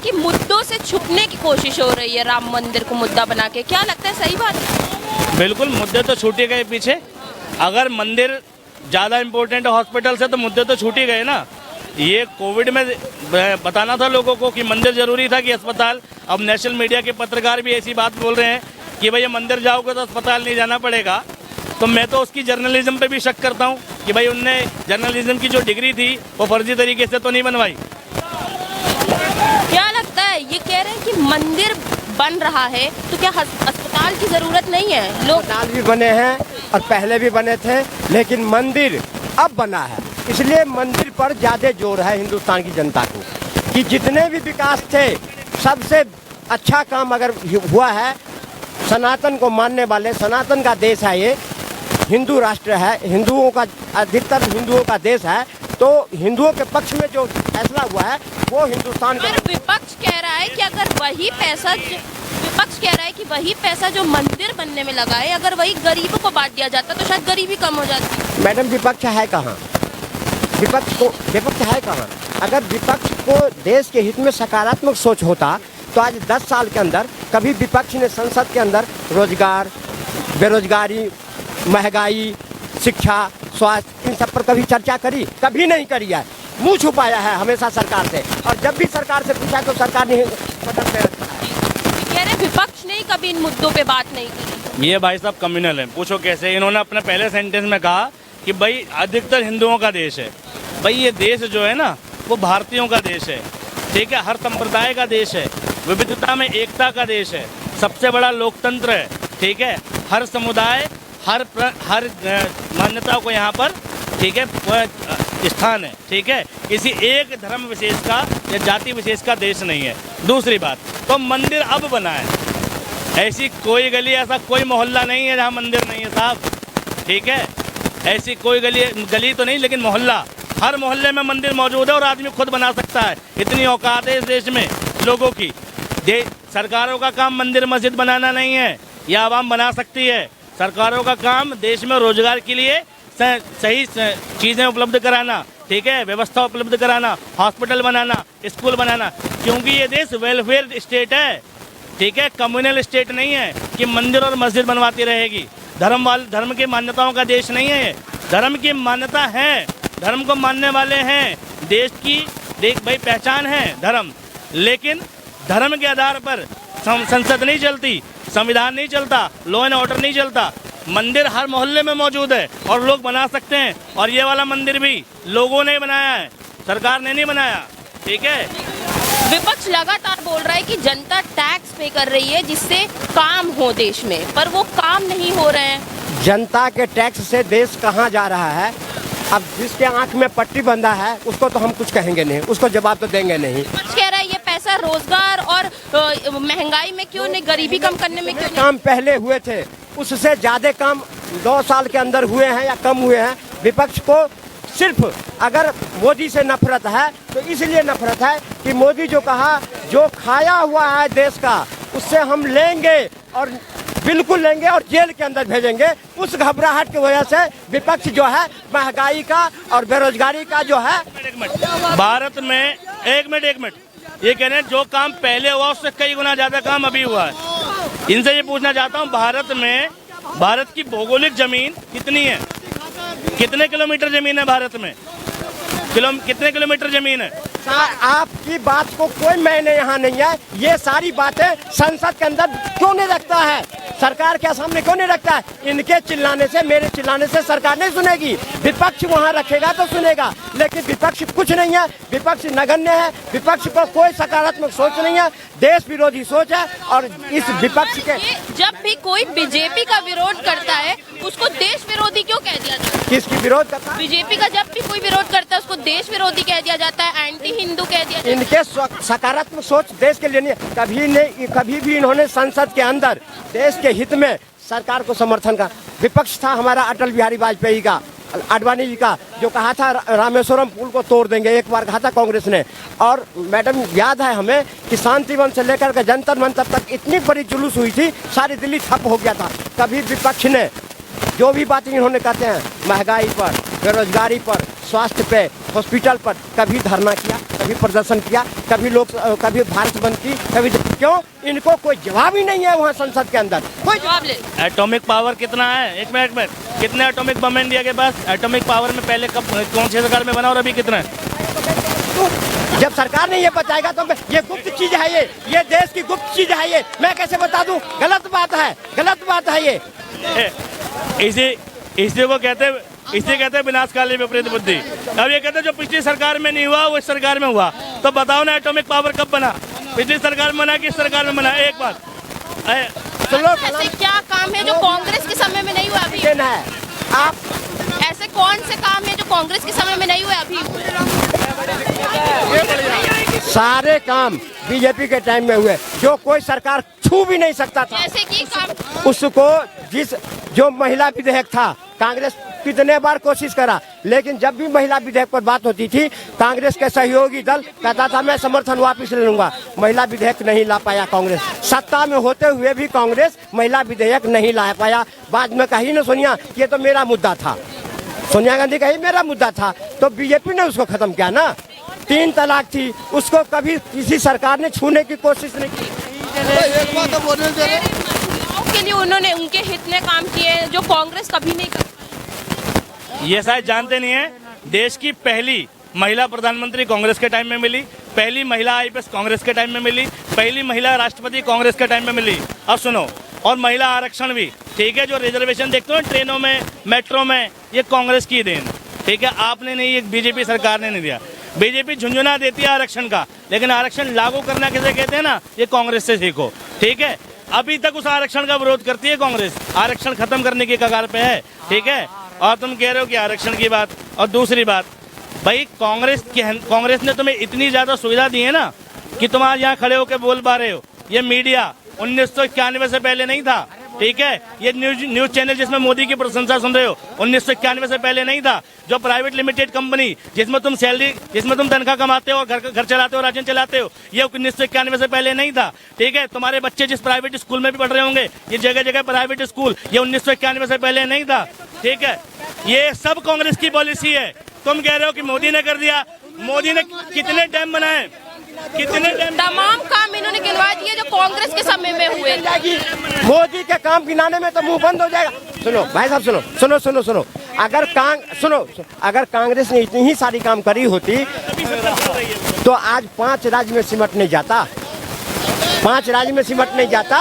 कि मुद्दों से छुपने की कोशिश हो रही है राम मंदिर को मुद्दा बना के, क्या लगता है सही बात है? बिल्कुल, मुद्दे तो छूट ही गए पीछे। अगर मंदिर ज़्यादा इम्पोर्टेंट है हॉस्पिटल से तो मुद्दे तो छूट ही गए ना। ये कोविड में बताना था लोगों को कि मंदिर जरूरी था कि अस्पताल। अब नेशनल मीडिया के पत्रकार भी ऐसी बात बोल रहे हैं कि भैया मंदिर जाओगे तो अस्पताल नहीं जाना पड़ेगा। तो मैं तो उसकी जर्नलिज्म पे भी शक करता हूँ कि भाई उनने जर्नलिज्म की जो डिग्री थी वो फर्जी तरीके से तो नहीं बनवाई। क्या लगता है, ये कह रहे हैं कि मंदिर बन रहा है तो क्या अस्पताल की जरूरत नहीं है? लोग अस्पताल भी बने हैं और पहले भी बने थे, लेकिन मंदिर अब बना है, इसलिए मंदिर पर ज्यादा जोर है हिंदुस्तान की जनता को कि जितने भी विकास थे सबसे अच्छा काम अगर हुआ है, सनातन को मानने वाले, सनातन का देश है ये, हिंदू राष्ट्र है, हिंदुओं का अधिकतर हिंदुओं का देश है, तो हिंदुओं के पक्ष में जो फैसला हुआ है वो हिंदुस्तान का। विपक्ष कह रहा है कि अगर वही पैसा विपक्ष कह रहा है कि वही पैसा जो मंदिर बनने में लगा है, अगर वही गरीबों को बांट दिया जाता तो शायद गरीबी कम हो जाती। मैडम, विपक्ष है कहाँ? विपक्ष है कहाँ? अगर विपक्ष को देश के हित में सकारात्मक सोच होता तो आज 10 साल के अंदर कभी विपक्ष ने संसद के अंदर रोजगार, बेरोजगारी, महंगाई, शिक्षा, स्वास्थ्य, इन सब पर कभी चर्चा करी? कभी नहीं करी है। मुंह छुपाया है हमेशा सरकार से, और जब भी सरकार से पूछा तो सरकार ने बटन पे रखा है। कह रहे विपक्ष ने कभी इन मुद्दों पे बात नहीं की। ये भाई साहब कम्युनल है, पूछो कैसे। इन्होंने अपने पहले सेंटेंस में कहा कि भाई अधिकतर हिंदुओं का देश है। भाई ये देश जो है ना वो भारतीयों का देश है, ठीक है, हर संप्रदाय का देश है, विविधता में एकता का देश है, सबसे बड़ा लोकतंत्र है, ठीक है, हर समुदाय हर मान्यता को यहाँ पर, ठीक है, स्थान है, ठीक है, किसी एक धर्म विशेष का या जाति विशेष का देश नहीं है। दूसरी बात, तो मंदिर अब बना है, ऐसी कोई गली, ऐसा कोई मोहल्ला नहीं है जहाँ मंदिर नहीं है साहब, ठीक है, ऐसी कोई गली तो नहीं, लेकिन मोहल्ला, हर मोहल्ले में मंदिर मौजूद है और आदमी खुद बना सकता है। इतनी औकात है इस देश में लोगों की। सरकारों का काम मंदिर मस्जिद बनाना नहीं है, यह आवाम बना सकती है। सरकारों का काम देश में रोजगार के लिए सही चीज़ें उपलब्ध कराना, ठीक है, व्यवस्था उपलब्ध कराना, हॉस्पिटल बनाना, स्कूल बनाना, क्योंकि ये देश वेलफेयर स्टेट है, ठीक है, कम्युनल स्टेट नहीं है कि मंदिर और मस्जिद बनवाती रहेगी। धर्म की मान्यताओं का देश नहीं है ये। धर्म की मान्यता है, धर्म को मानने वाले हैं, देश की भाई पहचान है धर्म, लेकिन धर्म के आधार पर संसद नहीं चलती, संविधान नहीं चलता, लॉ एंड ऑर्डर नहीं चलता। मंदिर हर मोहल्ले में मौजूद है और लोग बना सकते हैं, और ये वाला मंदिर भी लोगों ने बनाया है, सरकार ने नहीं बनाया, ठीक है। विपक्ष लगातार बोल रहा है कि जनता टैक्स पे कर रही है जिससे काम हो देश में, पर वो काम नहीं हो रहे हैं। जनता के टैक्स से देश कहाँ जा रहा है? अब जिसके आंख में पट्टी बंधा है उसको तो हम कुछ कहेंगे नहीं, उसको जवाब तो देंगे नहीं। विपक्ष कह रहा है ये पैसा रोजगार और महंगाई में क्यों नहीं, गरीबी कम करने में क्यों नहीं? काम पहले हुए थे, उससे ज्यादा काम 2 साल के अंदर हुए हैं या कम हुए हैं। विपक्ष को सिर्फ अगर मोदी से नफरत है तो इसलिए नफरत है कि मोदी जो कहा, जो खाया हुआ है देश का, उससे हम लेंगे और बिल्कुल लेंगे और जेल के अंदर भेजेंगे। उस घबराहट की वजह से विपक्ष जो है महंगाई का और बेरोजगारी का जो है, भारत में एक मिनट ये कह रहे हैं जो काम पहले हुआ उससे कई गुना ज्यादा काम अभी हुआ है। इनसे ये पूछना चाहता हूँ, भारत की भौगोलिक जमीन कितनी है? कितने किलोमीटर जमीन है भारत में? कितने किलोमीटर जमीन है? आपकी बात को कोई मायने यहाँ नहीं है। ये सारी बातें संसद के अंदर क्यों नहीं रखता है, सरकार के सामने क्यों नहीं रखता है? इनके चिल्लाने से, मेरे चिल्लाने से सरकार नहीं सुनेगी। विपक्ष वहाँ रखेगा तो सुनेगा, लेकिन विपक्ष कुछ नहीं है, विपक्ष नगण्य है, विपक्ष को कोई सकारात्मक सोच नहीं है, देश विरोधी सोच है। और इस विपक्ष के जब भी कोई बीजेपी का विरोध करता है उसको देश विरोधी क्यों कह दिया जाता है? किसकी विरोध करता है? बीजेपी का जब भी कोई विरोध करता है उसको देश विरोधी कह दिया जाता है, एंटी हिंदू कह दिया जाता है। इनके सकारात्मक सोच देश के लिए नहीं, कभी भी इन्होंने संसद के अंदर देश के हित में सरकार को समर्थन का। विपक्ष था हमारा अटल बिहारी वाजपेयी का, आडवाणी जी का, जो कहा था रामेश्वरम पुल को तोड़ देंगे, एक बार कहा था कांग्रेस ने। और मैडम याद है हमें कि शांतिवन से लेकर के जंतर मंतर तक इतनी बड़ी जुलूस हुई थी, सारी दिल्ली ठप हो गया था। कभी विपक्ष ने जो भी बातें इन्होंने कहते हैं महंगाई पर, बेरोजगारी पर, स्वास्थ्य पे, हॉस्पिटल पर कभी धरना किया, कभी प्रदर्शन किया, कभी भारत बंद की, कभी क्यों? इनको कोई जवाब ही नहीं है वहाँ संसद के अंदर, कोई जवाब ले। एटॉमिक पावर कितना है? एक मिनट कितने एटॉमिक बम इंडिया के पास? एटॉमिक पावर में पहले कब कौन सी सरकार में बना और अभी कितना है? जब सरकार ने ये बताएगा तो ये गुप्त चीज है, ये देश की गुप्त चीज है, ये मैं कैसे बता दूं? गलत बात है ये। इसी को कहते हैं विनाशकाली विपरीत बुद्धि। अब ये कहते हैं जो पिछली सरकार में नहीं हुआ वो इस सरकार में हुआ। तो बताओ ना एटॉमिक पावर कब बना? पिछली सरकार में बना कि इस सरकार में बना? एक बात सुनो, ऐसे क्या काम है जो कांग्रेस के समय में नहीं हुआ अभी? आप ऐसे कौन से काम है जो कांग्रेस के समय में नहीं हुए अभी? सारे काम बीजेपी के टाइम में हुए, जो कोई सरकार छू भी नहीं सकता था। जैसे कि काम उसको जो महिला विधेयक था, कांग्रेस कितने बार कोशिश करा, लेकिन जब भी महिला विधेयक पर बात होती थी, कांग्रेस के सहयोगी दल कहता था मैं समर्थन वापस ले लूंगा। महिला विधेयक नहीं ला पाया कांग्रेस, सत्ता में होते हुए भी कांग्रेस महिला विधेयक नहीं ला पाया। बाद में कही ना सोनिया, ये तो मेरा मुद्दा था, सोनिया गांधी कही मेरा मुद्दा था, तो बीजेपी ने उसको खत्म किया ना। 3 तलाक थी, उसको कभी किसी सरकार ने छूने की कोशिश नहीं की। के लिए उन्होंने उनके हित में काम किए जो कांग्रेस कभी नहीं कर। ये शायद जानते नहीं है, देश की पहली महिला प्रधानमंत्री कांग्रेस के टाइम में मिली, पहली महिला आईपीएस कांग्रेस के टाइम में मिली, पहली महिला राष्ट्रपति कांग्रेस के टाइम में मिली। अब सुनो, और महिला आरक्षण भी, ठीक है, जो रिजर्वेशन देखते हो ट्रेनों में, मेट्रो में, ये कांग्रेस की देन, ठीक है, आपने नहीं, ये बीजेपी सरकार ने नहीं दिया। बीजेपी झुंझुना देती है आरक्षण का, लेकिन आरक्षण लागू करना किसे कहते हैं ना, ये कांग्रेस से सीखो, ठीक है। अभी तक उस आरक्षण का विरोध करती है कांग्रेस, आरक्षण खत्म करने की कगार पे है, ठीक है। और तुम कह रहे हो कि आरक्षण की बात। और दूसरी बात, भाई कांग्रेस ने तुम्हें इतनी ज्यादा सुविधा दी है ना कि तुम आज यहाँ खड़े होकर बोल पा रहे हो। ये मीडिया 1991 से पहले नहीं था, ठीक है। ये न्यूज चैनल जिसमें मोदी की प्रशंसा सुन रहे हो, 1991 से पहले नहीं था। जो प्राइवेट लिमिटेड कंपनी जिसमें तुम तनख्वाह कमाते हो और घर चलाते हो, राशन चलाते हो, ये 1991 से पहले नहीं था, ठीक है। तुम्हारे बच्चे जिस प्राइवेट स्कूल में भी पढ़ रहे होंगे, ये जगह जगह प्राइवेट स्कूल, ये 1991 से पहले नहीं था, ठीक है। ये सब कांग्रेस की पॉलिसी है। तुम कह रहे हो कि मोदी ने कर दिया। मोदी ने कितने डैम बनाए, कितने डैम? तमाम काम इन्होंने गिनवा दिए जो कांग्रेस के समय में हुए। मोदी के काम गिनाने में तो मुंह बंद हो जाएगा। सुनो भाई साहब, सुनो, अगर कांग्रेस ने इतनी ही सारी काम करी होती तो आज 5 राज्य में सिमट नहीं जाता, 5 राज्य में सिमट नहीं जाता।